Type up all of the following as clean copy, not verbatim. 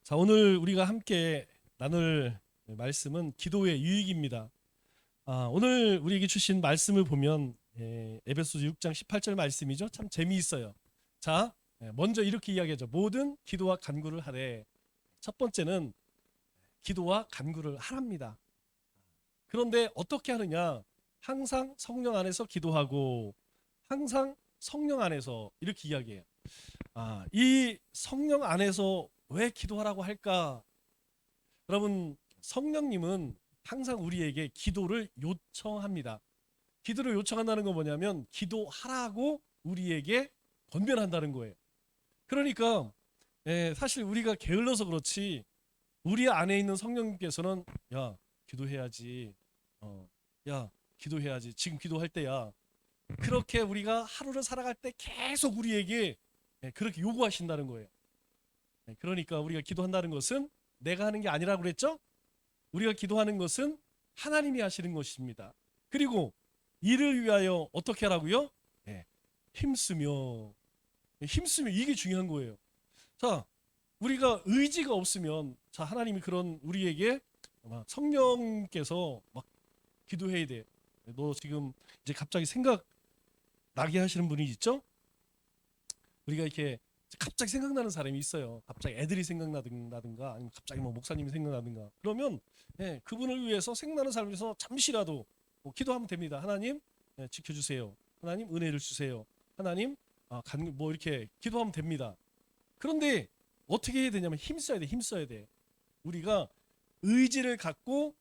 자, 오늘 우리가 함께 나눌 말씀은 기도의 유익입니다. 오늘 우리에게 주신 말씀을 보면 에베소서 6장 18절 말씀이죠. 참 재미있어요. 자, 먼저 이렇게 이야기하죠. 모든 기도와 간구를 하되. 첫 번째는 기도와 간구를 하랍니다. 그런데 어떻게 하느냐? 항상 성령 안에서 기도하고 항상 성령 안에서 이렇게 이야기해요. 이 성령 안에서 왜 기도하라고 할까? 여러분, 성령님은 항상 우리에게 기도를 요청합니다. 기도를 요청한다는 건 뭐냐면 기도하라고 우리에게 권면한다는 거예요. 그러니까 사실 우리가 게을러서 그렇지 우리 안에 있는 성령님께서는 야, 기도해야지. 야, 기도해야지. 지금 기도할 때야. 그렇게 우리가 하루를 살아갈 때 계속 우리에게 그렇게 요구하신다는 거예요. 그러니까 우리가 기도한다는 것은 내가 하는 게 아니라고 그랬죠? 우리가 기도하는 것은 하나님이 하시는 것입니다. 그리고 이를 위하여 어떻게 하라고요? 힘쓰며 이게 중요한 거예요. 자, 우리가 의지가 없으면 자, 하나님이 그런 우리에게 성령께서 막 기도해야 돼. 너 지금 이제 갑자기 생각 나게 하시는 분이 있죠? 우리가 이렇게 갑자기 생각나는 사람이 있어요. 갑자기 애들이 생각나든가 아니면 갑자기 뭐 목사님이 생각나든가. 그러면 그분을 위해서 생각나는 사람을 위해서 잠시라도 기도하면 됩니다. 하나님 지켜주세요. 하나님 은혜를 주세요. 하나님 뭐 이렇게 기도하면 됩니다. 그런데 어떻게 해야 되냐면 힘써야 돼. 힘써야 돼. 우리가 의지를 갖고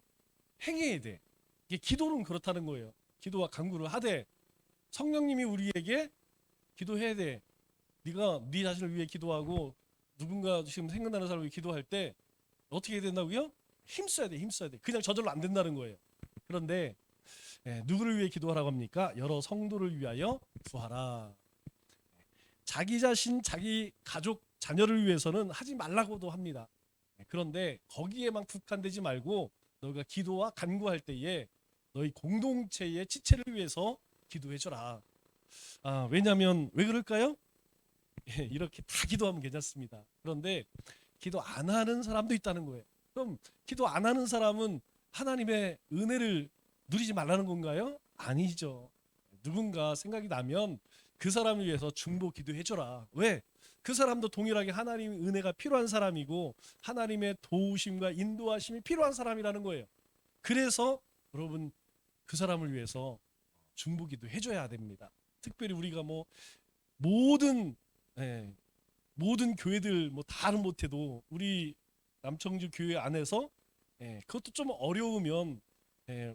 행해야 돼. 이게 기도는 그렇다는 거예요. 기도와 간구를 하되 성령님이 우리에게 기도해야 돼. 네가 네 자신을 위해 기도하고 누군가 지금 생각나는 사람을 위해 기도할 때 어떻게 해야 된다고요? 힘써야 돼. 힘써야 돼. 그냥 저절로 안 된다는 거예요. 그런데 누구를 위해 기도하라고 합니까? 여러 성도를 위하여 구하라. 자기 자신, 자기 가족, 자녀를 위해서는 하지 말라고도 합니다. 그런데 거기에만 국한되지 말고 너희가 기도와 간구할 때에 너희 공동체의 지체를 위해서 기도해줘라. 왜냐하면 왜 그럴까요? 이렇게 다 기도하면 괜찮습니다. 그런데 기도 안 하는 사람도 있다는 거예요. 그럼 기도 안 하는 사람은 하나님의 은혜를 누리지 말라는 건가요? 아니죠. 누군가 생각이 나면 그 사람을 위해서 중보 기도해줘라. 왜? 그 사람도 동일하게 하나님의 은혜가 필요한 사람이고 하나님의 도우심과 인도하심이 필요한 사람이라는 거예요. 그래서 여러분 그 사람을 위해서 중보 기도해줘야 됩니다. 특별히 우리가 뭐 모든 예, 모든 교회들 뭐 다는 못해도 우리 남청주 교회 안에서 그것도 좀 어려우면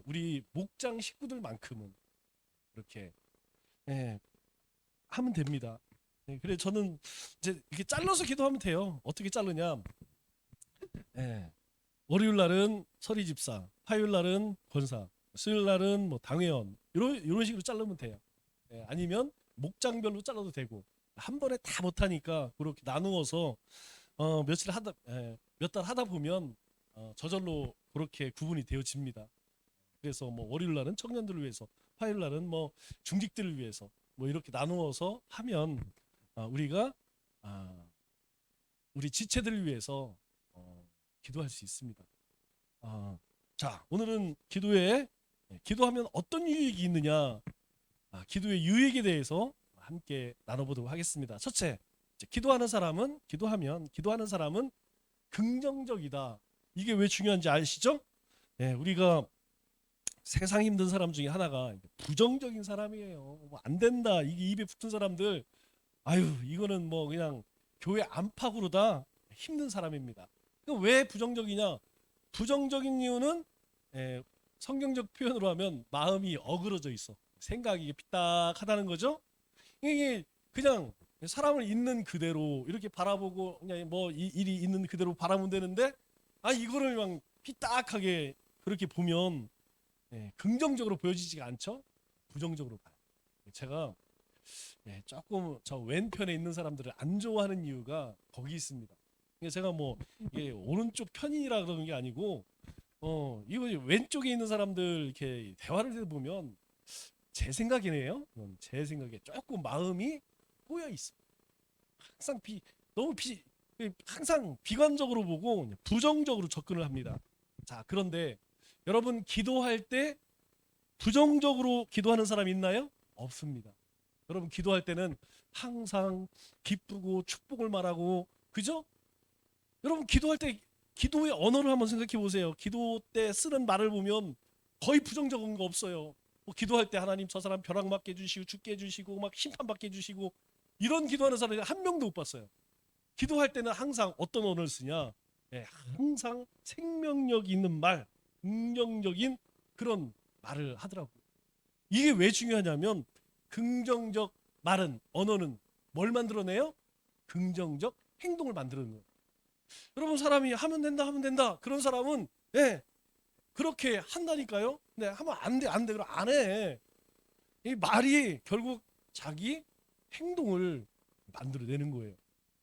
우리 목장 식구들만큼은 이렇게 예, 하면 됩니다. 그래 저는 이제 이렇게 잘라서 기도하면 돼요. 어떻게 자르냐? 예, 월요일 날은 서리 집사, 화요일 날은 권사, 수요일 날은 뭐 당회원 이런 식으로 자르면 돼요. 아니면 목장별로 잘라도 되고 한 번에 다 못하니까 그렇게 나누어서 며칠 하다 몇 달 하다 보면 저절로 그렇게 구분이 되어집니다. 그래서 뭐 월요일 날은 청년들을 위해서, 화요일 날은 뭐 중직들을 위해서 뭐 이렇게 나누어서 하면 우리가 아, 우리 지체들을 위해서 기도할 수 있습니다. 자, 오늘은 기도하면 어떤 유익이 있느냐? 기도의 유익에 대해서 함께 나눠보도록 하겠습니다. 첫째, 기도하는 사람은 긍정적이다. 이게 왜 중요한지 아시죠? 우리가 세상 힘든 사람 중에 하나가 부정적인 사람이에요. 뭐안 된다. 이게 입에 붙은 사람들, 아유, 이거는 뭐 그냥 교회 안팎으로다 힘든 사람입니다. 왜 부정적이냐? 부정적인 이유는 성경적 표현으로 하면 마음이 어그러져 있어. 생각이 삐딱하다는 거죠. 이게 그냥 사람을 있는 그대로 이렇게 바라보고 그냥 뭐 일이 있는 그대로 바라보면 되는데 이거를 막 삐딱하게 그렇게 보면 긍정적으로 보여지지가 않죠. 부정적으로 봐요. 제가 조금 저 왼편에 있는 사람들을 안 좋아하는 이유가 거기 있습니다. 제가 뭐 이게 오른쪽 편이라 그러는 게 아니고 이거 왼쪽에 있는 사람들 이렇게 대화를 해보면 제 생각이네요. 제 생각에 조금 마음이 꼬여 있어. 항상 너무 항상 비관적으로 보고 부정적으로 접근을 합니다. 자, 그런데 여러분 기도할 때 부정적으로 기도하는 사람 있나요? 없습니다. 여러분 기도할 때는 항상 기쁘고 축복을 말하고, 그죠? 여러분 기도할 때 기도의 언어를 한번 생각해 보세요. 기도 때 쓰는 말을 보면 거의 부정적인 거 없어요. 뭐 기도할 때 하나님 저 사람 벼락 맞게 해주시고 죽게 해주시고 막 심판받게 해주시고, 이런 기도하는 사람이 한 명도 못 봤어요. 기도할 때는 항상 어떤 언어를 쓰냐? 예, 항상 생명력 있는 말, 긍정적인 그런 말을 하더라고요. 이게 왜 중요하냐면 긍정적 말은, 언어는 뭘 만들어내요? 긍정적 행동을 만들어내요. 여러분 사람이 하면 된다 하면 된다 그런 사람은 예, 그렇게 한다니까요. 네, 하면 안 돼 안 돼 그럼 안 해. 이 말이 결국 자기 행동을 만들어내는 거예요.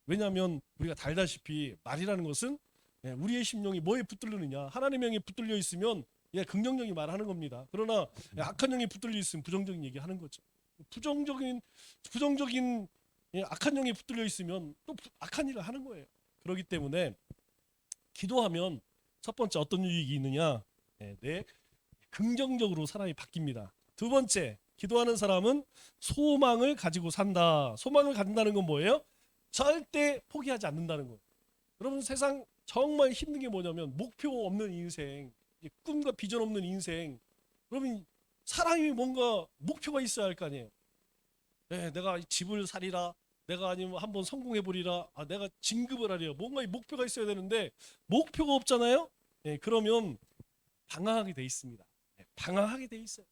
왜냐하면 우리가 다 알다시피 말이라는 것은 예, 우리의 심령이 뭐에 붙들리느냐, 하나님의 영이 붙들려 있으면 예, 긍정적인 말을 하는 겁니다. 그러나 예, 악한 영이 붙들려 있으면 부정적인 얘기 하는 거죠. 부정적인 예, 악한 영이 붙들려 있으면 또 악한 일을 하는 거예요. 그렇기 때문에 기도하면 첫 번째 어떤 유익이 있느냐, 예, 내 긍정적으로 사람이 바뀝니다. 두 번째, 기도하는 사람은 소망을 가지고 산다. 소망을 갖는다는 건 뭐예요? 절대 포기하지 않는다는 거예요. 여러분 세상 정말 힘든 게 뭐냐면 목표 없는 인생, 꿈과 비전 없는 인생. 여러분 사람이 뭔가 목표가 있어야 할 거 아니에요. 네, 내가 집을 사리라, 내가 아니면 한번 성공해 보리라, 아, 내가 진급을 하리라. 뭔가 목표가 있어야 되는데 목표가 없잖아요. 네, 그러면 방황하게 돼 있습니다. 네, 방황하게 돼 있어요.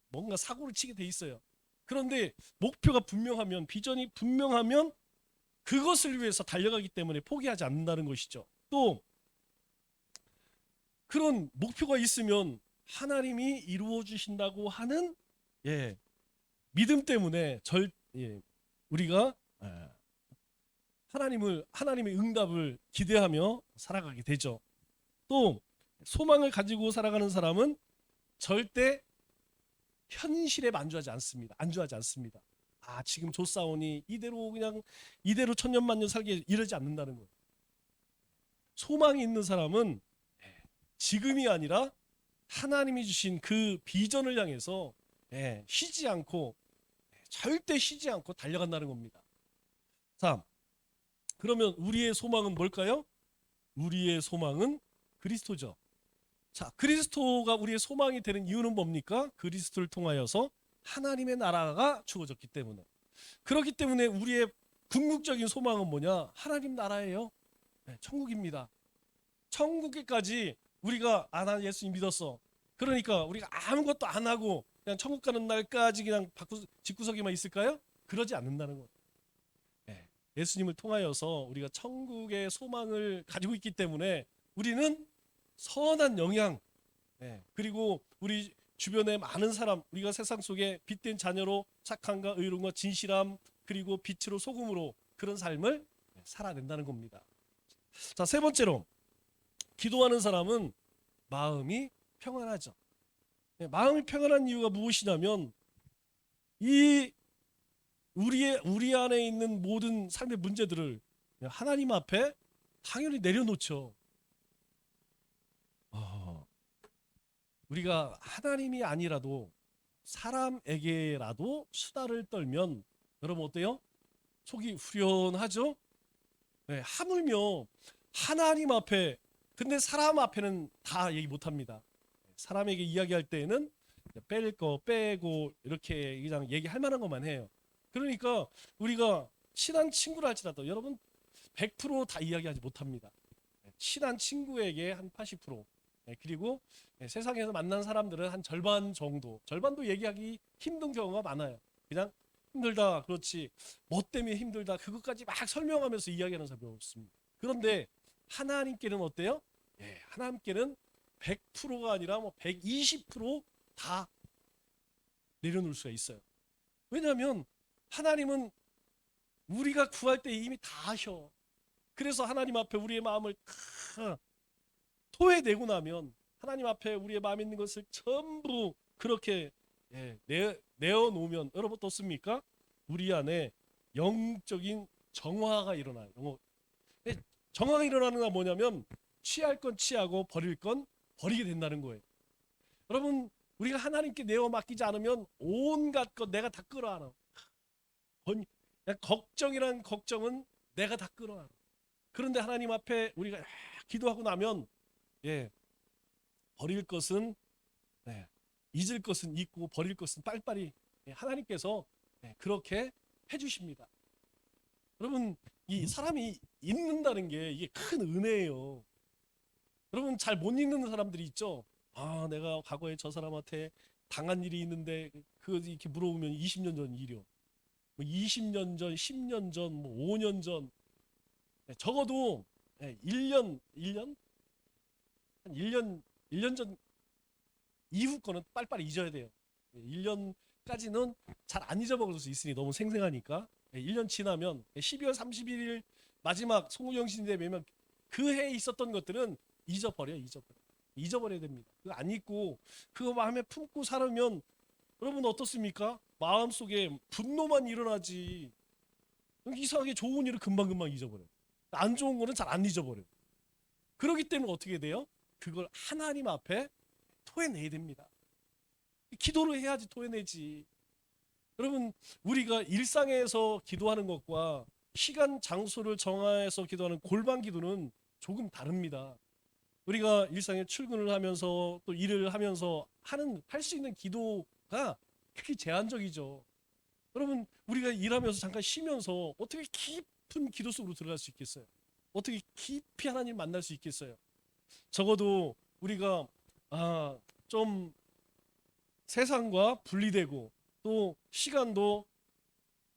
뭔가 사고를 치게 돼 있어요. 그런데 목표가 분명하면, 비전이 분명하면 그것을 위해서 달려가기 때문에 포기하지 않는다는 것이죠. 또 그런 목표가 있으면 하나님이 이루어 주신다고 하는 예, 믿음 때문에 우리가 하나님의 응답을 기대하며 살아가게 되죠. 또 소망을 가지고 살아가는 사람은 절대 현실에 안주하지 않습니다. 아, 지금 조사오니 이대로 천년만년 살게 이러지 않는다는 거예요. 소망이 있는 사람은 지금이 아니라 하나님이 주신 그 비전을 향해서 쉬지 않고, 절대 쉬지 않고 달려간다는 겁니다. 자, 그러면 우리의 소망은 뭘까요? 우리의 소망은 그리스도죠. 자, 그리스도가 우리의 소망이 되는 이유는 뭡니까? 그리스도를 통하여서 하나님의 나라가 주어졌기 때문에. 그렇기 때문에 우리의 궁극적인 소망은 뭐냐? 하나님 나라예요. 네, 천국입니다. 천국에까지 우리가 나 예수님 믿었어. 그러니까 우리가 아무것도 안 하고 그냥 천국 가는 날까지 그냥 집구석에만 있을까요? 그러지 않는다는 거예요. 네, 예수님을 통하여서 우리가 천국의 소망을 가지고 있기 때문에 우리는 선한 영향, 그리고 우리 주변의 많은 사람, 우리가 세상 속에 빛된 자녀로 착함과 의로움과 진실함, 그리고 빛으로 소금으로 그런 삶을 살아낸다는 겁니다. 자, 세 번째로 기도하는 사람은 마음이 평안하죠. 마음이 평안한 이유가 무엇이냐면 이 우리 안에 있는 모든 삶의 문제들을 하나님 앞에 당연히 내려놓죠. 우리가 하나님이 아니라도 사람에게라도 수다를 떨면 여러분 어때요? 속이 후련하죠? 네, 하물며 하나님 앞에, 근데 사람 앞에는 다 얘기 못합니다. 사람에게 이야기할 때에는 뺄 거 빼고 이렇게 그냥 얘기할 만한 것만 해요. 그러니까 우리가 친한 친구라 할지라도 여러분 100%다 이야기하지 못합니다. 친한 친구에게 한 80%, 그리고 세상에서 만난 사람들은 한 절반도 얘기하기 힘든 경우가 많아요. 그냥 힘들다, 그렇지, 뭐 때문에 힘들다, 그것까지 막 설명하면서 이야기하는 사람이 없습니다. 그런데 하나님께는 어때요? 하나님께는 100%가 아니라 뭐 120%다 내려놓을 수가 있어요. 왜냐하면 하나님은 우리가 구할 때 이미 다 하셔. 그래서 하나님 앞에 우리의 마음을 다 토해내고 나면 하나님 앞에 우리의 마음에 있는 것을 전부 그렇게 내어놓으면 여러분 어떻습니까? 우리 안에 영적인 정화가 일어나요. 정화가 일어나는 건 뭐냐면 취할 건 취하고 버릴 건 버리게 된다는 거예요. 여러분, 우리가 하나님께 내어 맡기지 않으면 온갖 것 내가 다 끌어안아. 걱정이란 걱정은 내가 다 끌어안아. 그런데 하나님 앞에 우리가 기도하고 나면 버릴 것은 잊을 것은 잊고 버릴 것은 빨리빨리 하나님께서 그렇게 해주십니다. 여러분, 이 사람이 잊는다는 게 이게 큰 은혜예요. 여러분, 잘 못 잊는 사람들이 있죠. 아, 내가 과거에 저 사람한테 당한 일이 있는데 그거 이렇게 물어보면 20년 전 일이요. 뭐 20년 전, 10년 전, 뭐 5년 전, 적어도 1년 한 1년 전 이후 거는 빨리빨리 잊어야 돼요. 1년까지는 잘 안 잊어먹을 수 있으니 너무 생생하니까 1년 지나면 12월 31일 마지막 송구영신대 되면 그 해에 있었던 것들은 잊어버려야 됩니다. 그거 안 잊고 그거 마음에 품고 살으면 여러분 어떻습니까? 마음속에 분노만 일어나지 이상하게 좋은 일을 금방금방 잊어버려요. 안 좋은 거는 잘 안 잊어버려요. 그렇기 때문에 어떻게 돼요? 그걸 하나님 앞에 토해내야 됩니다. 기도를 해야지 토해내지. 여러분, 우리가 일상에서 기도하는 것과 시간 장소를 정해서 기도하는 골방 기도는 조금 다릅니다. 우리가 일상에 출근을 하면서 또 일을 하면서 할 수 있는 기도가 크게 제한적이죠. 여러분, 우리가 일하면서 잠깐 쉬면서 어떻게 깊은 기도 속으로 들어갈 수 있겠어요? 어떻게 깊이 하나님 만날 수 있겠어요? 적어도 우리가 좀 세상과 분리되고 또 시간도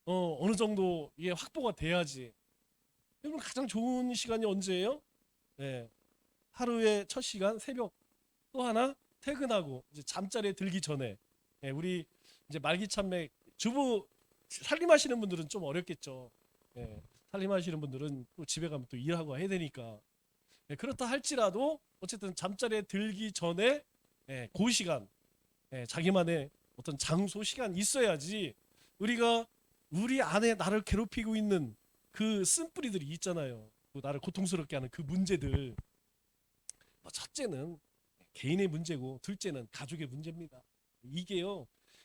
어느 정도 이게 확보가 돼야지. 여러분, 가장 좋은 시간이 언제예요? 하루의 첫 시간 새벽, 또 하나 퇴근하고 이제 잠자리에 들기 전에. 우리 이제 말기참매 주부 살림하시는 분들은 좀 어렵겠죠. 살림하시는 분들은 또 집에 가면 또 일하고 해야 되니까. 그렇다 할지라도 어쨌든 잠자리에 들기 전에 그 시간, 자기만의 어떤 장소 시간 있어야지 우리가 우리 안에 나를 괴롭히고 있는 그 쓴뿌리들이 있잖아요. 나를 고통스럽게 하는 그 문제들. 첫째는 개인의 문제고 둘째는 가족의 문제입니다.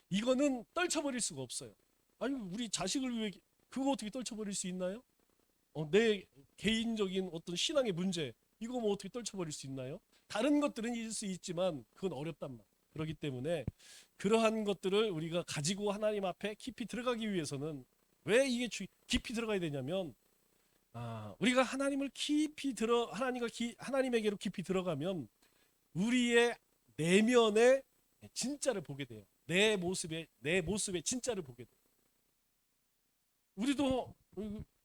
이거는 떨쳐버릴 수가 없어요. 아니, 우리 자식을 위해 그거 어떻게 떨쳐버릴 수 있나요? 내 개인적인 어떤 신앙의 문제 이거 뭐 어떻게 떨쳐버릴 수 있나요? 다른 것들은 잊을 수 있지만 그건 어렵단 말이에요. 그렇기 때문에 그러한 것들을 우리가 가지고 하나님 앞에 깊이 들어가기 위해서는 왜 이게 깊이 들어가야 되냐면 우리가 하나님에게로 깊이 들어가면 우리의 내면의 진짜를 보게 돼요. 내 모습의 진짜를 보게 돼요.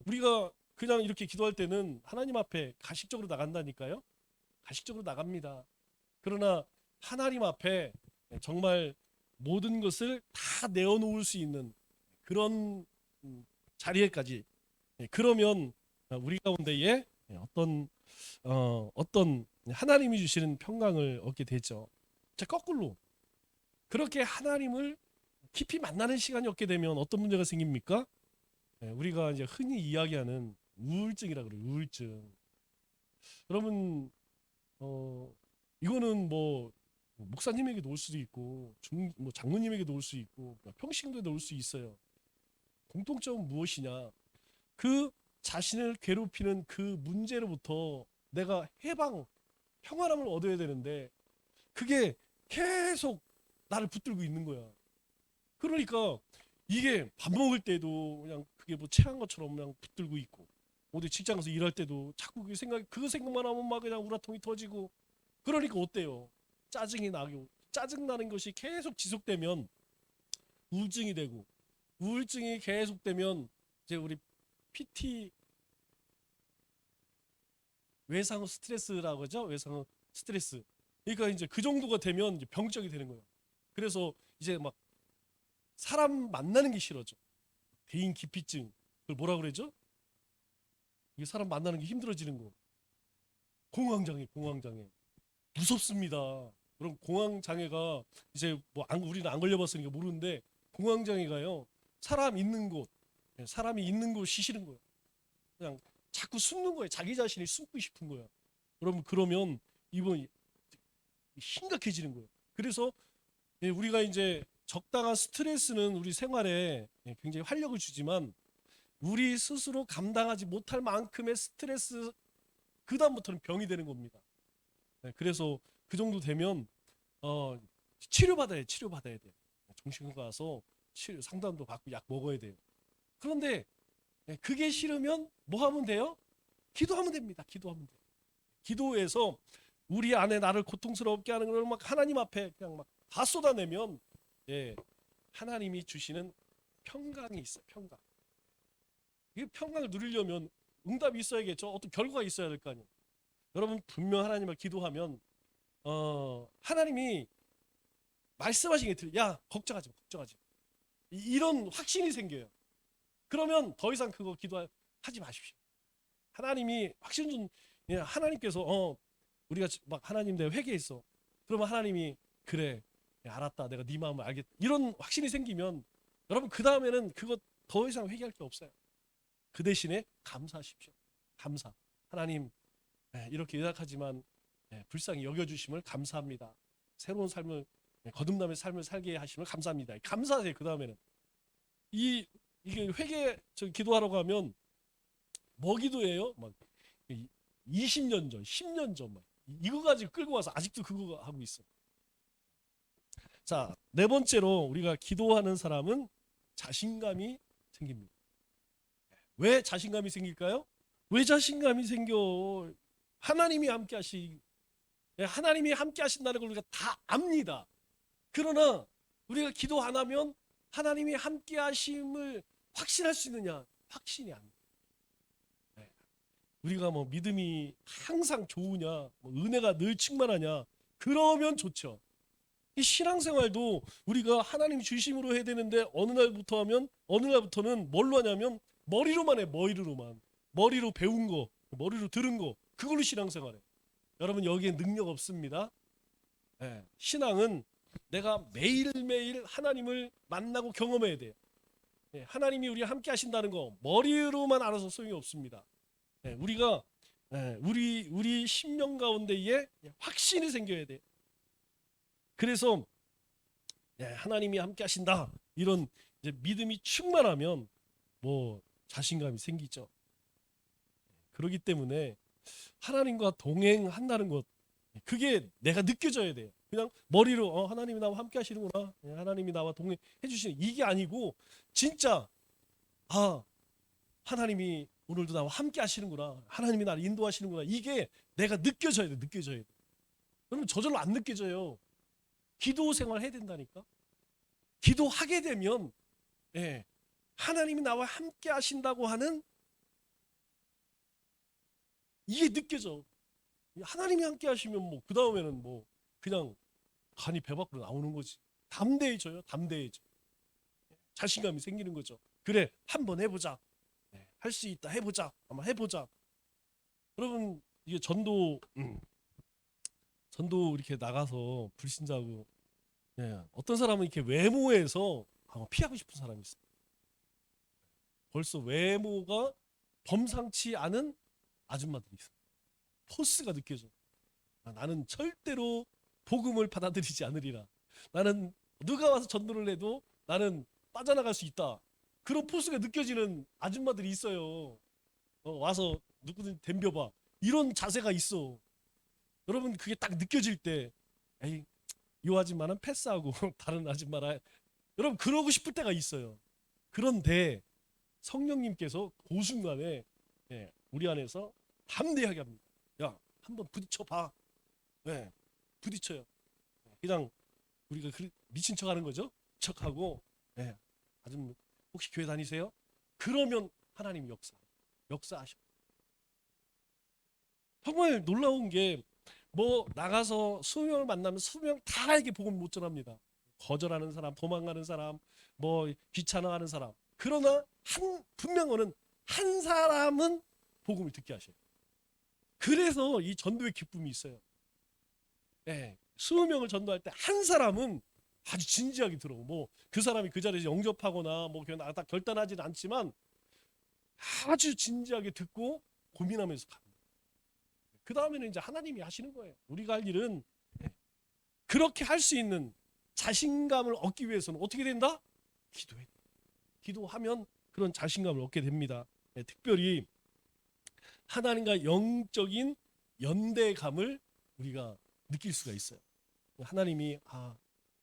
우리가 그냥 이렇게 기도할 때는 하나님 앞에 가식적으로 나간다니까요. 가식적으로 나갑니다. 그러나 하나님 앞에 정말 모든 것을 다 내어놓을 수 있는 그런 자리에까지 그러면 우리 가운데에 어떤 하나님이 주시는 평강을 얻게 되죠. 자, 거꾸로 그렇게 하나님을 깊이 만나는 시간이 없게 되면 어떤 문제가 생깁니까? 우리가 이제 흔히 이야기하는 우울증이라 그래요. 우울증. 여러분, 이거는 뭐 목사님에게도 올 수도 있고 뭐 장로님에게도 올 수 있고 평신도에도 올 수 있어요. 공통점은 무엇이냐? 그 자신을 괴롭히는 그 문제로부터 내가 평안함을 얻어야 되는데 그게 계속 나를 붙들고 있는 거야. 그러니까 이게 밥 먹을 때도 그냥 그게 뭐 체한 것처럼 그냥 붙들고 있고 어디 직장 가서 일할 때도 자꾸 그거 생각만 하면 막 그냥 우라통이 터지고 그러니까 어때요? 짜증 나는 것이 계속 지속되면 우울증이 되고 우울증이 계속되면 이제 우리 PT 외상후 스트레스라고 하죠. 외상후 스트레스. 그러니까 이제 그 정도가 되면 이제 병적이 되는 거예요. 그래서 이제 막 사람 만나는 게 싫어져. 대인 기피증. 그걸 뭐라 그러죠? 이게 사람 만나는 게 힘들어지는 거. 공황장애. 무섭습니다. 그럼 공황장애가 이제 뭐 우리는 안 걸려봤으니까 모르는데 공황장애가요. 사람이 있는 곳이 싫은 거예요. 그냥 자꾸 숨는 거예요. 자기 자신이 숨고 싶은 거예요. 여러분 그러면 이번 심각해지는 거예요. 그래서 우리가 이제 적당한 스트레스는 우리 생활에 굉장히 활력을 주지만 우리 스스로 감당하지 못할 만큼의 스트레스 그 다음부터는 병이 되는 겁니다. 그래서 그 정도 되면 치료받아야 돼요. 정신과 가서 치료 상담도 받고 약 먹어야 돼요. 그런데 그게 싫으면 뭐 하면 돼요? 기도하면 됩니다. 기도하면 돼요. 기도해서 우리 안에 나를 고통스럽게 하는 걸 막 하나님 앞에 그냥 막 다 쏟아내면 하나님이 주시는 평강이 있어요. 평강. 이 평강을 누리려면 응답이 있어야겠죠. 어떤 결과가 있어야 될 거 아니에요. 여러분 분명 하나님을 기도하면 하나님이 말씀하신 게 들려. 야 걱정하지 마. 걱정하지 마. 이런 확신이 생겨요. 그러면 더 이상 그거 기도하지 마십시오. 하나님이 확신 좀 하나님께서 우리가 막 하나님 내가 회개했어. 그러면 하나님이 그래 알았다. 내가 네 마음을 알겠다. 이런 확신이 생기면 여러분 그 다음에는 그거 더 이상 회개할 게 없어요. 그 대신에 감사하십시오. 감사. 하나님 이렇게 연약하지만 불쌍히 여겨주심을 감사합니다. 새로운 삶을 거듭남의 삶을 살게 하심을 감사합니다. 감사하세요. 그 다음에는 이게 회개 기도하라고 하면 뭐 기도예요? 막 20년 전, 10년 전 막 이거 가지고 끌고 와서 아직도 그거 하고 있어. 자, 네 번째로 우리가 기도하는 사람은 자신감이 생깁니다. 왜 자신감이 생길까요? 왜 자신감이 생겨? 하나님이 함께 하신다는 걸 우리가 다 압니다. 그러나 우리가 기도 안 하면 하나님이 함께 하심을 확신할 수 있느냐? 확신이 안 돼. 우리가 뭐 믿음이 항상 좋으냐? 뭐 은혜가 늘 충만하냐? 그러면 좋죠. 이 신앙생활도 우리가 하나님 주심으로 해야 되는데 어느 날부터는 뭘로 하냐면 머리로만 해. 머리로 배운 거, 머리로 들은 거 그걸로 신앙생활해. 여러분 여기에 능력 없습니다. 신앙은 내가 매일매일 하나님을 만나고 경험해야 돼요. 하나님이 우리와 함께 하신다는 거 머리로만 알아서 소용이 없습니다. 우리가 우리 심령 가운데에 확신이 생겨야 돼요. 그래서 하나님이 함께 하신다 이런 이제 믿음이 충만하면 뭐 자신감이 생기죠. 그렇기 때문에 하나님과 동행한다는 것 그게 내가 느껴져야 돼요. 그냥 머리로 하나님이 나와 함께 하시는구나. 하나님이 나와 동행해 주시는 이게 아니고 진짜 하나님이 오늘도 나와 함께 하시는구나. 하나님이 나를 인도하시는구나. 이게 내가 느껴져야 돼. 그러면 저절로 안 느껴져요. 기도 생활 해야 된다니까. 기도하게 되면 하나님이 나와 함께 하신다고 하는 이게 느껴져. 하나님이 함께 하시면 뭐 그 다음에는 뭐 그냥 간이 배 밖으로 나오는 거지. 담대해져요. 자신감이 생기는 거죠. 그래 한번 해보자. 할 수 있다. 해보자. 한번 해보자. 여러분 이게 전도 이렇게 나가서 불신자고 어떤 사람은 이렇게 외모에서 피하고 싶은 사람이 있어요. 벌써 외모가 범상치 않은 아줌마들이 있어요. 포스가 느껴져. 나는 절대로 복음을 받아들이지 않으리라. 나는 누가 와서 전도를 해도 나는 빠져나갈 수 있다. 그런 포스가 느껴지는 아줌마들이 있어요. 와서 누구든 덤벼봐. 이런 자세가 있어. 여러분 그게 딱 느껴질 때 에이 이 아줌마는 패스하고 다른 아줌마라 여러분 그러고 싶을 때가 있어요. 그런데 성령님께서 그 순간에 우리 안에서 담대하게 합니다. 야 한번 부딪혀봐. 부딪혀요. 그냥 우리가 미친 척하는 거죠. 척하고 아줌마 혹시 교회 다니세요? 그러면 하나님이 역사하셔. 정말 놀라운 게 뭐 나가서 20명을 만나면 20명 다 이게 복음 못 전합니다. 거절하는 사람, 도망가는 사람, 뭐 귀찮아하는 사람. 그러나 분명한 한 사람은 복음을 듣게 하셔요. 그래서 이 전도의 기쁨이 있어요. 20명을 전도할 때 한 사람은 아주 진지하게 들어. 뭐 그 사람이 그 자리에서 영접하거나 뭐 그냥 다 결단하지는 않지만 아주 진지하게 듣고 고민하면서 가는 거예요. 그 다음에는 이제 하나님이 하시는 거예요. 우리가 할 일은 그렇게 할 수 있는 자신감을 얻기 위해서는 어떻게 된다? 기도해. 기도하면 그런 자신감을 얻게 됩니다. 특별히 하나님과 영적인 연대감을 우리가 느낄 수가 있어요. 하나님이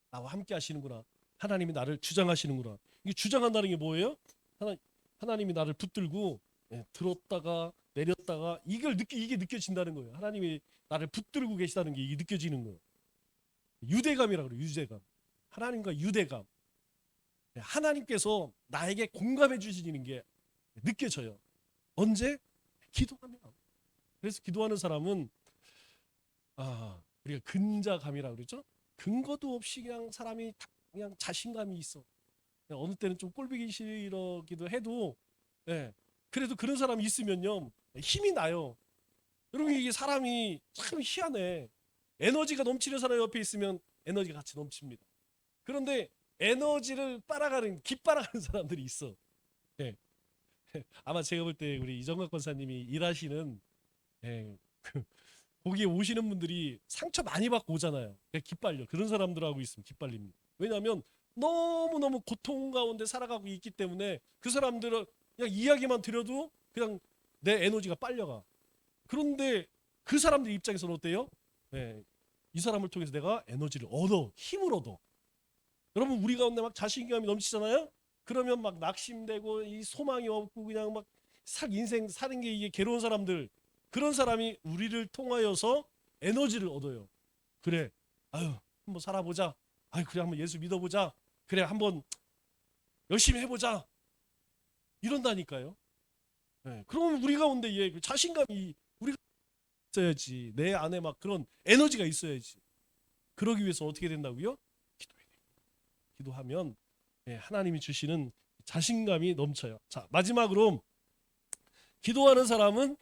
나와 함께 하시는구나. 하나님이 나를 주장하시는구나. 이게 주장한다는 게 뭐예요? 하나님이 나를 붙들고 들었다가 내렸다가 이게 느껴진다는 거예요. 하나님이 나를 붙들고 계시다는 게 이게 느껴지는 거예요. 유대감이라고 그래요. 유대감. 하나님과 유대감. 하나님께서 나에게 공감해 주시는 게 느껴져요. 언제? 기도하면. 그래서 기도하는 사람은 우리가 근자감이라고 그러죠. 근거도 없이 그냥 사람이 그냥 자신감이 있어. 그냥 어느 때는 좀 꼴보기 싫기도 해도 그래도 그런 사람이 있으면요 힘이 나요. 여러분 이게 사람이 참 희한해. 에너지가 넘치는 사람 옆에 있으면 에너지가 같이 넘칩니다. 그런데 에너지를 기빨아가는 사람들이 있어. 아마 제가 볼 때 우리 이정각 권사님이 일하시는 거기에 오시는 분들이 상처 많이 받고 오잖아요. 기빨려. 그런 사람들하고 있으면 기빨립니다. 왜냐하면 너무너무 고통 가운데 살아가고 있기 때문에 그 사람들은 그냥 이야기만 들어도 그냥 내 에너지가 빨려가. 그런데 그 사람들 입장에서는 어때요? 이 사람을 통해서 내가 에너지를 얻어, 힘을 얻어. 여러분 우리 가운데 막 자신감이 넘치잖아요. 그러면 막 낙심되고 이 소망이 없고 그냥 막 인생 사는 게 이게 괴로운 사람들, 그런 사람이 우리를 통하여서 에너지를 얻어요. 그래, 한번 살아보자. 그래 한번 예수 믿어보자. 그래 한번 열심히 해보자. 이런다니까요. 그러면 우리 가운데 자신감이 우리가 있어야지. 내 안에 막 그런 에너지가 있어야지. 그러기 위해서 어떻게 된다고요? 기도해야 돼요. 기도하면 하나님이 주시는 자신감이 넘쳐요. 자, 마지막으로 기도하는 사람은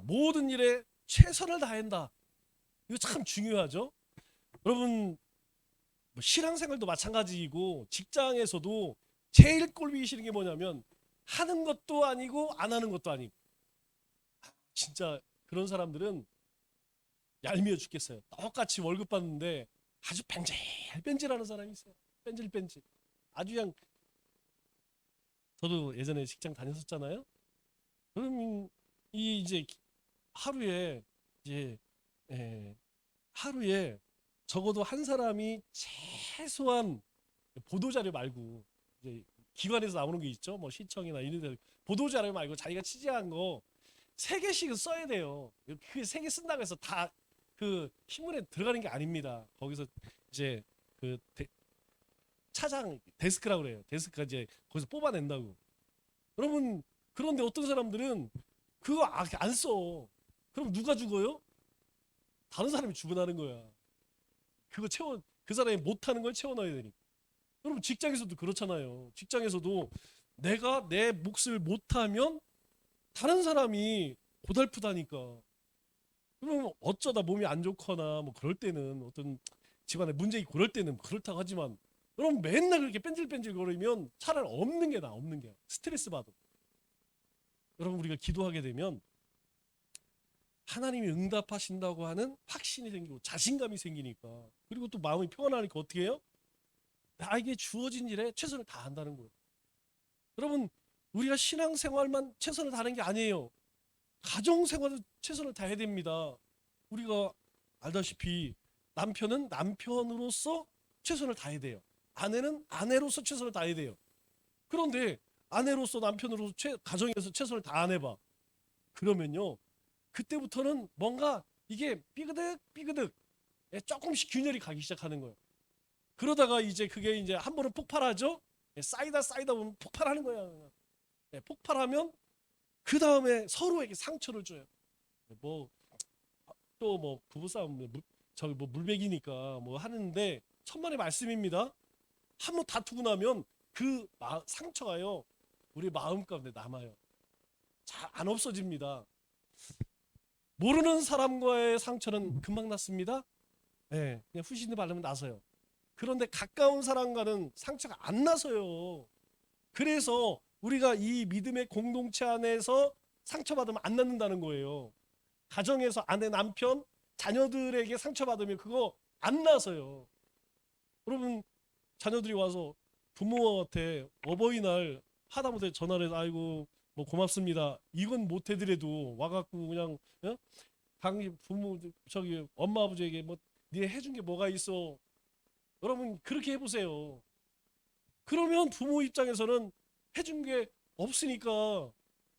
모든 일에 최선을 다한다. 이거 참 중요하죠. 여러분 신앙생활도 마찬가지이고 직장에서도 제일 꼴보기 싫은 게 뭐냐면 하는 것도 아니고 안 하는 것도 아니고. 진짜 그런 사람들은 얄미워 죽겠어요. 똑같이 월급 받는데 아주 뺀질뺀질하는 사람이 있어요. 뺀질뺀질. 아주 그냥 저도 예전에 직장 다녔었잖아요. 그럼 이제 하루에 하루에 적어도 한 사람이 최소한 보도자료 말고 이제 기관에서 나오는 게 있죠. 뭐 시청이나 이런 데 보도자료 말고 자기가 취재한 거 3개씩은 써야 돼요. 그 3개 쓴다고 해서 다 그 신문에 들어가는 게 아닙니다. 거기서 이제 그 차장 데스크라고 그래요. 데스크가 이제 거기서 뽑아낸다고. 여러분 그런데 어떤 사람들은 그거 안 써. 그럼 누가 죽어요? 다른 사람이 죽어나는 거야. 그 사람이 못하는 걸 채워넣어야 되니까. 여러분 직장에서도 그렇잖아요. 직장에서도 내가 내 몫을 못하면 다른 사람이 고달프다니까. 그럼 어쩌다 몸이 안 좋거나 뭐 그럴 때는 어떤 집안에 문제 있고 그럴 때는 그렇다고 하지만 여러분 맨날 그렇게 뺀질뺀질 거리면 차라리 없는 게 나아. 없는 게 스트레스 받아. 여러분 우리가 기도하게 되면 하나님이 응답하신다고 하는 확신이 생기고 자신감이 생기니까, 그리고 또 마음이 평안하니까 어떻게 해요? 나에게 주어진 일에 최선을 다한다는 거예요. 여러분 우리가 신앙생활만 최선을 다하는 게 아니에요. 가정생활도 최선을 다해야 됩니다. 우리가 알다시피 남편은 남편으로서 최선을 다해야 돼요. 아내는 아내로서 최선을 다해야 돼요. 그런데 아내로서 남편으로서 가정에서 최선을 다 안 해봐. 그러면요 그때부터는 뭔가 이게 삐그덕 조금씩 균열이 가기 시작하는 거예요. 그러다가 이제 그게 이제 한 번은 폭발하죠. 쌓이다 보면 폭발하는 거야. 폭발하면 그 다음에 서로에게 상처를 줘요. 뭐 또 뭐 부부싸움 저기 뭐 물맥이니까 뭐 하는데 천만의 말씀입니다. 한 번 다투고 나면 그 상처가요 우리 마음 가운데 남아요. 잘 안 없어집니다. 모르는 사람과의 상처는 금방 났습니다. 그냥 후신을 바르면 나서요. 그런데 가까운 사람과는 상처가 안 나서요. 그래서 우리가 이 믿음의 공동체 안에서 상처받으면 안 낫는다는 거예요. 가정에서 아내, 남편, 자녀들에게 상처받으면 그거 안 나서요. 여러분, 자녀들이 와서 부모한테 어버이날 하다못해 전화를 해서 아이고 뭐 고맙습니다. 이건 못 해드려도 와갖고 그냥 당신 부모 저기 엄마 아버지에게 뭐 네 해준 게 뭐가 있어. 여러분 그렇게 해보세요. 그러면 부모 입장에서는 해준 게 없으니까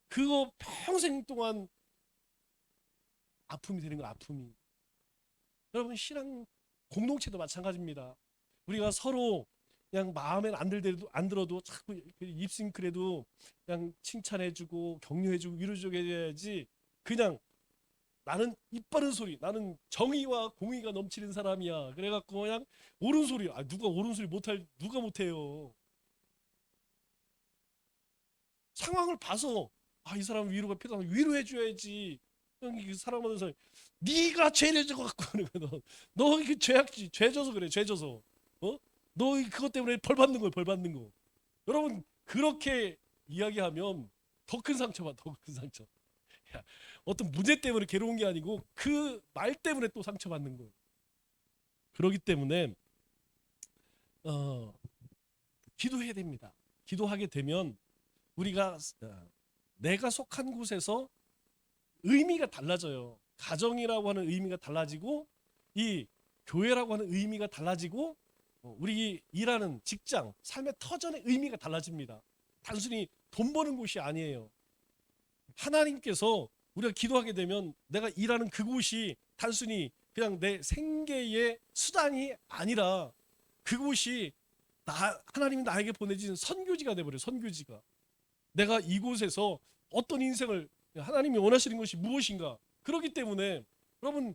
그거 평생 동안 아픔이 되는 거 아픔이. 여러분 신앙 공동체도 마찬가지입니다. 우리가 서로 그냥 마음에 안 들어도 자꾸 입싱크래도 그냥 칭찬해주고 격려해주고 위로주고 해야지. 그냥 나는 입 바른 소리, 나는 정의와 공의가 넘치는 사람이야. 그래갖고 그냥 옳은 소리, 누가 옳은 소리 못할 누가 못해요. 상황을 봐서 이 사람 위로가 필요하면 위로해줘야지. 그 사람한테서 네가 죄를 져갖고 너 이게 죄악지, 죄져서 그래, 죄져서. 너 그것 때문에 벌 받는 거야, 벌 받는 거. 여러분 그렇게 이야기하면 더 큰 상처 받아, 더 큰 상처. 야, 어떤 문제 때문에 괴로운 게 아니고 그 말 때문에 또 상처 받는 거예요. 그렇기 때문에 기도해야 됩니다. 기도하게 되면 우리가 내가 속한 곳에서 의미가 달라져요. 가정이라고 하는 의미가 달라지고 이 교회라고 하는 의미가 달라지고 우리 일하는 직장, 삶의 터전의 의미가 달라집니다. 단순히 돈 버는 곳이 아니에요. 하나님께서 우리가 기도하게 되면 내가 일하는 그곳이 단순히 그냥 내 생계의 수단이 아니라 그곳이 하나님이 나에게 보내진 선교지가 돼버려요. 선교지가. 내가 이곳에서 어떤 인생을 하나님이 원하시는 것이 무엇인가. 그렇기 때문에 여러분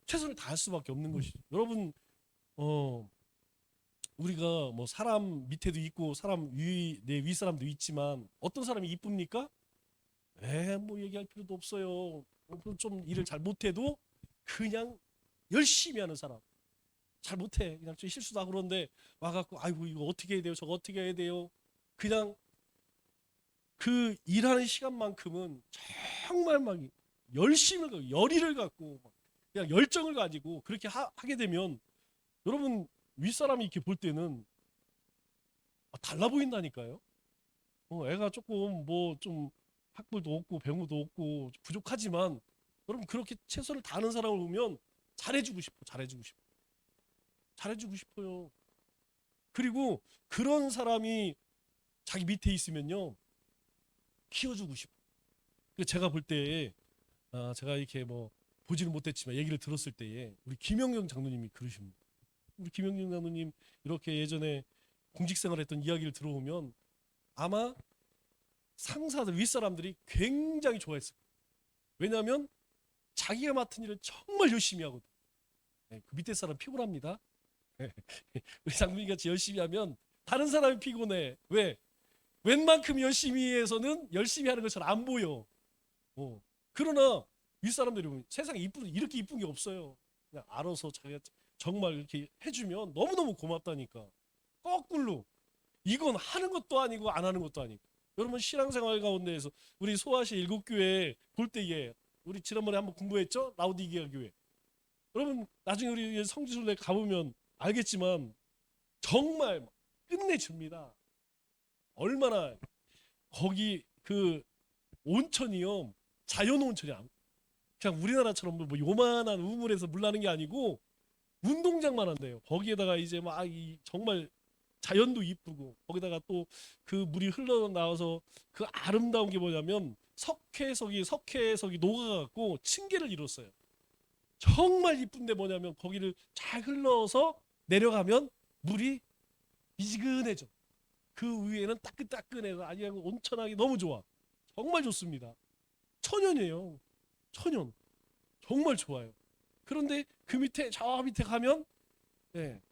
최선을 다할 수밖에 없는 것이죠. 여러분 우리가 뭐 사람 밑에도 있고 사람 내 위 사람도 있지만 어떤 사람이 이쁩니까? 뭐 얘기할 필요도 없어요. 좀 일을 잘 못해도 그냥 열심히 하는 사람. 잘 못해. 그냥 좀 실수도 하고 그런데 와갖고 아이고 이거 어떻게 해야 돼요? 저거 어떻게 해야 돼요? 그냥 그 일하는 시간만큼은 정말 막 열심을 열의를 갖고 그냥 열정을 가지고 그렇게 하게 되면 여러분 윗사람이 이렇게 볼 때는 달라 보인다니까요. 애가 조금 뭐 좀 학벌도 없고 배움도 없고 부족하지만 여러분 그렇게 최선을 다하는 사람을 보면 잘해주고 싶어요. 그리고 그런 사람이 자기 밑에 있으면요 키워주고 싶어. 제가 볼 때 제가 이렇게 뭐 보지는 못했지만 얘기를 들었을 때에 우리 김영경 장로님이 그러십니다. 우리 김영경 장로님 이렇게 예전에 공직생활했던 이야기를 들어보면 아마 상사들 윗사람들이 굉장히 좋아했을 거예요. 왜냐하면 자기가 맡은 일을 정말 열심히 하거든. 그 밑에 사람 피곤합니다. 우리 장로님 같이 열심히 하면 다른 사람이 피곤해. 왜? 웬만큼 열심히 해서는 열심히 하는 것처럼 안 보여. 그러나 윗사람들이 보면 세상에 이렇게 이쁜 게 없어요. 그냥 알아서 자기가 정말 이렇게 해주면 너무너무 고맙다니까. 거꾸로 이건 하는 것도 아니고 안 하는 것도 아니고. 여러분 신앙생활 가운데에서 우리 소아시 일곱교회 볼 때에 우리 지난번에 한번 공부했죠? 라우디게아 교회. 여러분 나중에 우리 성지순례 가보면 알겠지만 정말 끝내줍니다. 얼마나 거기 그 온천이요 자연 온천이야. 그냥 우리나라처럼 뭐 요만한 우물에서 물 나는 게 아니고 운동장만 한대요. 거기에다가 이제 막 정말 자연도 이쁘고 거기다가 또 그 물이 흘러나와서 그 아름다운 게 뭐냐면 석회석이 녹아갖고 층계를 이뤘어요. 정말 이쁜데 뭐냐면 거기를 잘 흘러서 내려가면 물이 미지근해져. 그 위에는 따끈따끈해서 아주 온천하기 너무 좋아. 정말 좋습니다. 천연이에요. 천연. 정말 좋아요. 그런데 그 밑에 저 밑에 가면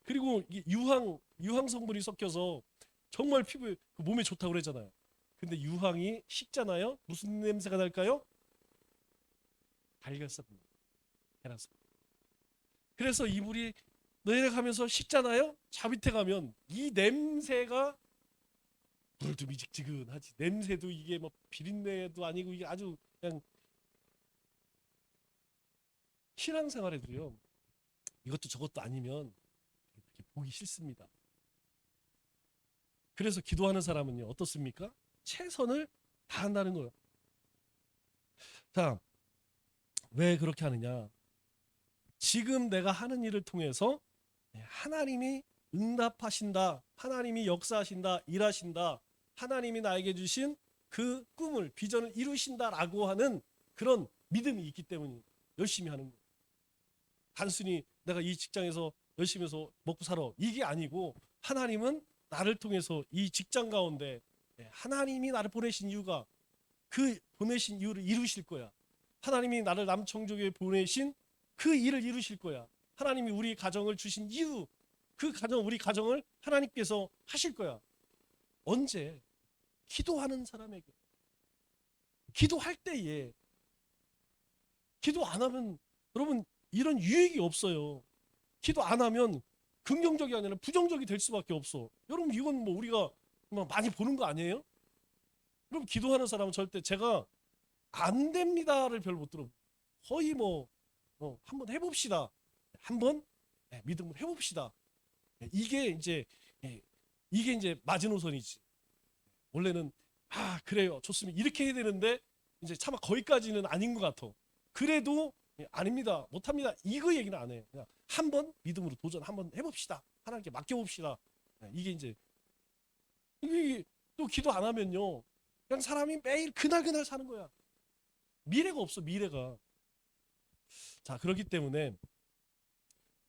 그리고 이게 유황 성분이 섞여서 정말 피부에 몸에 좋다고 그러잖아요. 근데 유황이 식잖아요. 무슨 냄새가 날까요? 달걀습니다. 계란습. 그래서 이 물이 내려가면서 식잖아요. 저 밑에 가면 이 냄새가 물도 미직지근하지. 냄새도 이게 뭐 비린내도 아니고 이게 아주 그냥 신앙생활에도요. 이것도 저것도 아니면 그렇게 보기 싫습니다. 그래서 기도하는 사람은요 어떻습니까? 최선을 다한다는 거예요. 자, 왜 그렇게 하느냐? 지금 내가 하는 일을 통해서 하나님이 응답하신다, 하나님이 역사하신다, 일하신다, 하나님이 나에게 주신 그 꿈을, 비전을 이루신다라고 하는 그런 믿음이 있기 때문에 열심히 하는 거예요. 단순히 내가 이 직장에서 열심히 해서 먹고 살아 이게 아니고, 하나님은 나를 통해서 이 직장 가운데 하나님이 나를 보내신 이유가, 그 보내신 이유를 이루실 거야. 하나님이 나를 남청족에 보내신 그 일을 이루실 거야. 하나님이 우리 가정을 주신 이유, 그 가정, 우리 가정을 하나님께서 하실 거야. 언제? 기도하는 사람에게. 기도할 때에. 기도 안 하면 여러분 이런 유익이 없어요. 기도 안 하면 긍정적이 아니라 부정적이 될 수밖에 없어. 여러분 이건 뭐 우리가 많이 보는 거 아니에요? 그럼 기도하는 사람은 절대 제가 안 됩니다를 별로 못 들어. 거의 한번 해봅시다. 한번 믿음으로 해봅시다. 이게 이제 이게 이제 마지노선이지. 원래는 그래요, 좋습니다, 이렇게 해야 되는데 이제 차마 거기까지는 아닌 것 같아. 그래도 아닙니다, 못합니다, 이거 얘기는 안 해요. 그냥 한번 믿음으로 도전 한번 해봅시다. 하나님께 맡겨봅시다. 이게 이제 이게 또 기도 안 하면요 그냥 사람이 매일 그날 사는 거야. 미래가 없어, 미래가. 자, 그렇기 때문에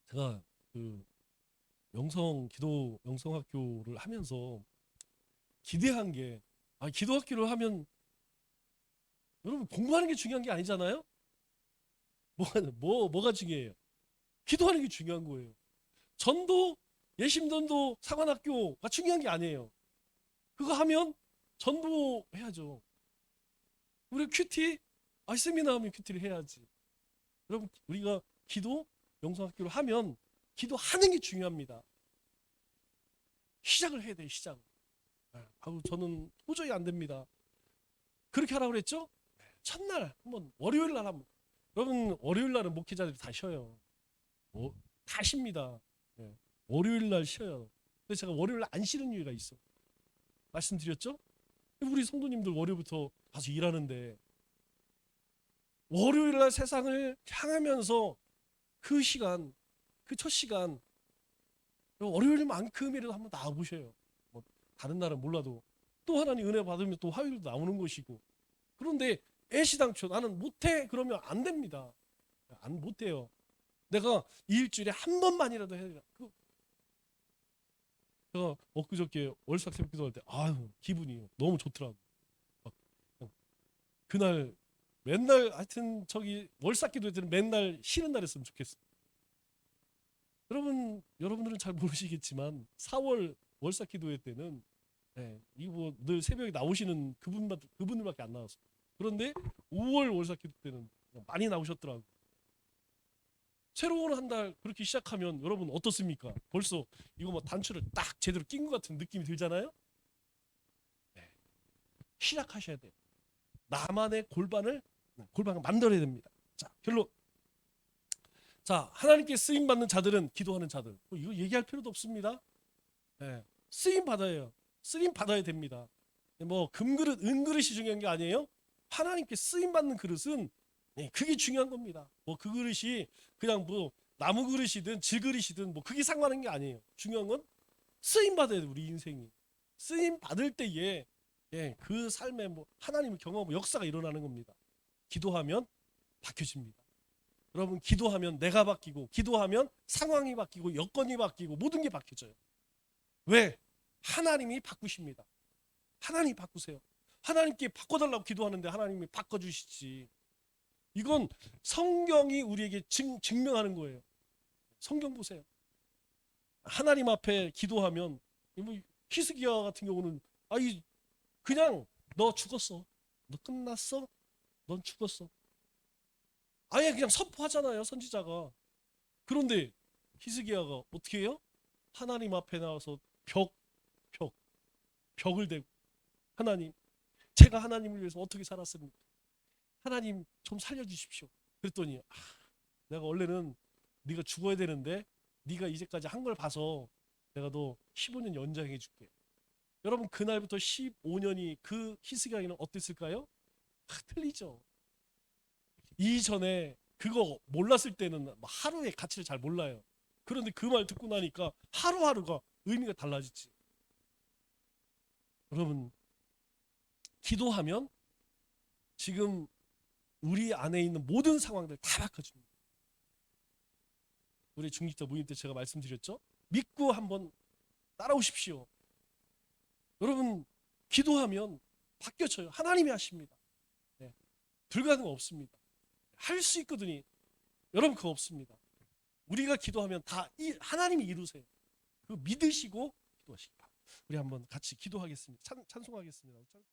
제가 그 기도 영성학교를 하면서 기대한 게, 기도학교를 하면 여러분 공부하는 게 중요한 게 아니잖아요. 뭐가 중요해요? 기도하는 게 중요한 거예요. 전도, 예심전도, 상관학교가 중요한 게 아니에요. 그거 하면 전도 해야죠. 우리 큐티, 세미나 하면 큐티를 해야지. 여러분 우리가 기도 영성학교를 하면 기도하는 게 중요합니다. 시작을 해야 돼요, 시작. 저는 도저히 안 됩니다. 그렇게 하라고 그랬죠? 첫날 한번, 월요일 날 한번. 여러분 월요일 날은 목회자들이 다 쉬어요. 다 쉽니다. 월요일 날 쉬어요. 근데 제가 월요일 날 안 쉬는 이유가 있어. 말씀드렸죠? 우리 성도님들 월요일부터 가서 일하는데, 월요일 날 세상을 향하면서 그 시간, 그 첫 시간, 월요일만큼이라도 한번 나와보셔요. 다른 날은 몰라도 또 하나님 은혜 받으면 또 화요일도 나오는 것이고. 그런데 애시당초 나는 못해 그러면 안 됩니다. 안 못해요. 내가 일주일에 한 번만이라도 해야 돼. 제가 엊그저께 월삭 새벽 기도할 때 기분이 너무 좋더라고. 막 그날 맨날 하여튼 월삭 기도할 때는 맨날 쉬는 날 했으면 좋겠어. 여러분들은 잘 모르시겠지만 4월 월삭 기도회 때는 이거 늘 새벽에 나오시는 그분들밖에 안 나왔어. 그런데 5월 월삭 기도 때는 많이 나오셨더라고. 새로운 한 달 그렇게 시작하면 여러분 어떻습니까? 벌써 이거 단추를 딱 제대로 낀 것 같은 느낌이 들잖아요. 시작하셔야 돼요. 나만의 골반을 만들어야 됩니다. 자, 결론. 자, 하나님께 쓰임 받는 자들은 기도하는 자들. 이거 얘기할 필요도 없습니다. 쓰임 받아요. 쓰임 받아야 됩니다. 금그릇, 은그릇이 중요한 게 아니에요. 하나님께 쓰임 받는 그릇은 그게 중요한 겁니다. 그 그릇이 그냥 나무 그릇이든 질그릇이든 그게 상관한 게 아니에요. 중요한 건 쓰임 받아야 돼. 우리 인생이 쓰임 받을 때에 그 삶에 하나님을 경험하고 역사가 일어나는 겁니다. 기도하면 바뀌어집니다. 여러분 기도하면 내가 바뀌고, 기도하면 상황이 바뀌고, 여건이 바뀌고, 모든 게 바뀌어져요. 왜? 하나님이 바꾸십니다. 하나님 바꾸세요. 하나님께 바꿔달라고 기도하는데 하나님이 바꿔주시지. 이건 성경이 우리에게 증명하는 거예요. 성경 보세요. 하나님 앞에 기도하면 히스기야 같은 경우는 그냥 너 죽었어, 너 끝났어, 넌 죽었어, 아예 그냥 선포하잖아요, 선지자가. 그런데 히스기야가 어떻게 해요? 하나님 앞에 나와서 벽을 대고, 하나님, 제가 하나님을 위해서 어떻게 살았습니까? 하나님 좀 살려주십시오. 그랬더니 내가 원래는 네가 죽어야 되는데 네가 이제까지 한 걸 봐서 내가 너 15년 연장해 줄게. 여러분 그날부터 15년이 그 히스기야에게는 어땠을까요? 틀리죠. 이전에 그거 몰랐을 때는 하루의 가치를 잘 몰라요. 그런데 그 말 듣고 나니까 하루하루가 의미가 달라지지. 여러분 기도하면 지금 우리 안에 있는 모든 상황들 다 바꿔줍니다. 우리 중직자 모임 때 제가 말씀드렸죠. 믿고 한번 따라오십시오. 여러분 기도하면 바뀌어져요. 하나님이 하십니다. 네. 불가능 없습니다. 할 수 있거든요. 여러분 그거 없습니다. 우리가 기도하면 다 하나님이 이루세요. 그 믿으시고 기도하시기 바랍니다. 우리 한번 같이 기도하겠습니다. 찬송하겠습니다.